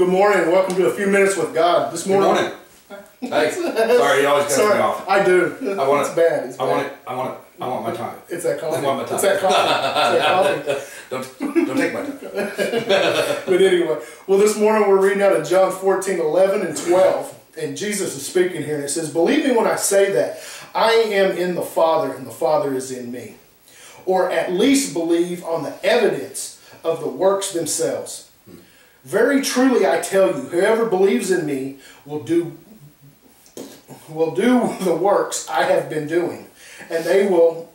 Good morning. Welcome to A Few Minutes with God. This morning. Good morning. Hey, sorry, you always cut me off. I do. I want it's bad. It's bad. I want my time. It's that coffee. I want my time. It's that coffee. It's that coffee. Don't take my time. But anyway, well, this morning we're reading out of John 14:11 and 12, and Jesus is speaking here, and it says, "Believe me when I say that I am in the Father, and the Father is in me, or at least believe on the evidence of the works themselves. Very truly I tell you, whoever believes in me will do the works I have been doing, and they will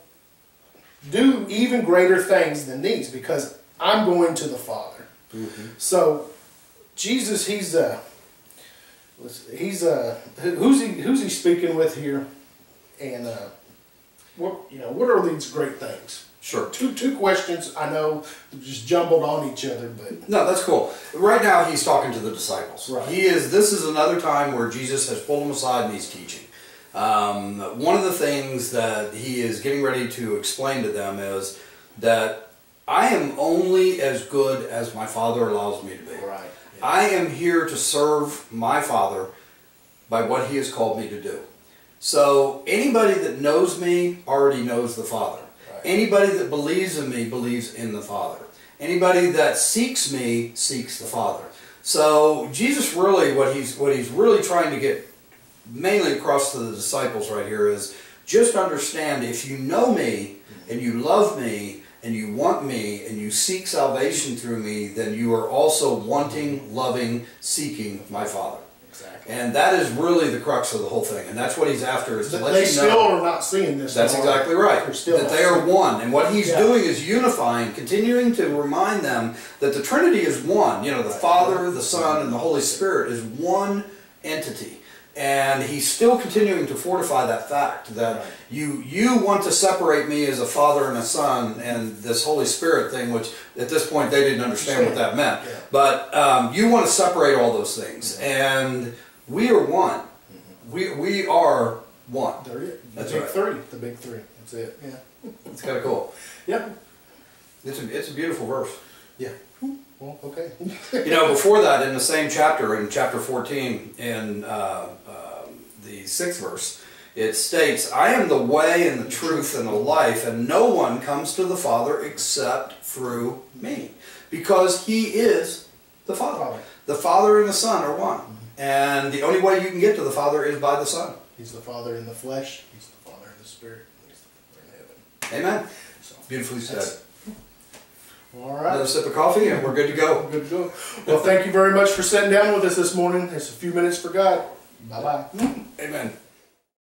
do even greater things than these, because I'm going to the Father." So Jesus, who's he speaking with here, and what are these great things? Sure. Two questions I know just jumbled on each other, but no, that's cool. Right now he's talking to the disciples. Right. This is another time where Jesus has pulled them aside and he's teaching. One of the things that he is getting ready to explain to them is that I am only as good as my Father allows me to be. Right. Yeah. I am here to serve my Father by what he has called me to do. So anybody that knows me already knows the Father. Anybody that believes in me believes in the Father. Anybody that seeks me seeks the Father. So Jesus really, what he's really trying to get mainly across to the disciples right here is just understand, if you know me and you love me and you want me and you seek salvation through me, then you are also wanting, loving, seeking my Father. Exactly. And that is really the crux of the whole thing, and that's what he's after, is to let you know. They still are not seeing this. That's exactly right. That they are one, and what he's doing is unifying, continuing to remind them that the Trinity is one. You know, the Father, the Son, and the Holy Spirit is one entity. And he's still continuing to fortify that fact that you want to separate me as a Father and a Son and this Holy Spirit thing, which at this point they didn't understand what that meant. Yeah. But you want to separate all those things, and we are one. We are one. That's right. Three. The big three. That's it. Yeah. It's kind of cool. Yeah. It's a beautiful verse. Yeah. Well, okay. You know, before that, in the same chapter, in chapter 14, in the 6th verse, it states, "I am the way and the truth and the life, and no one comes to the Father except through me." Because he is the Father. The Father and the Son are one. And the only way you can get to the Father is by the Son. He's the Father in the flesh. He's the Father in the Spirit. He's the Father in heaven. Amen. So, beautifully said. All right. Another sip of coffee and we're good to go. Good to go. Well, thank you very much for sitting down with us this morning. It's A Few Minutes for God. Bye-bye. Amen.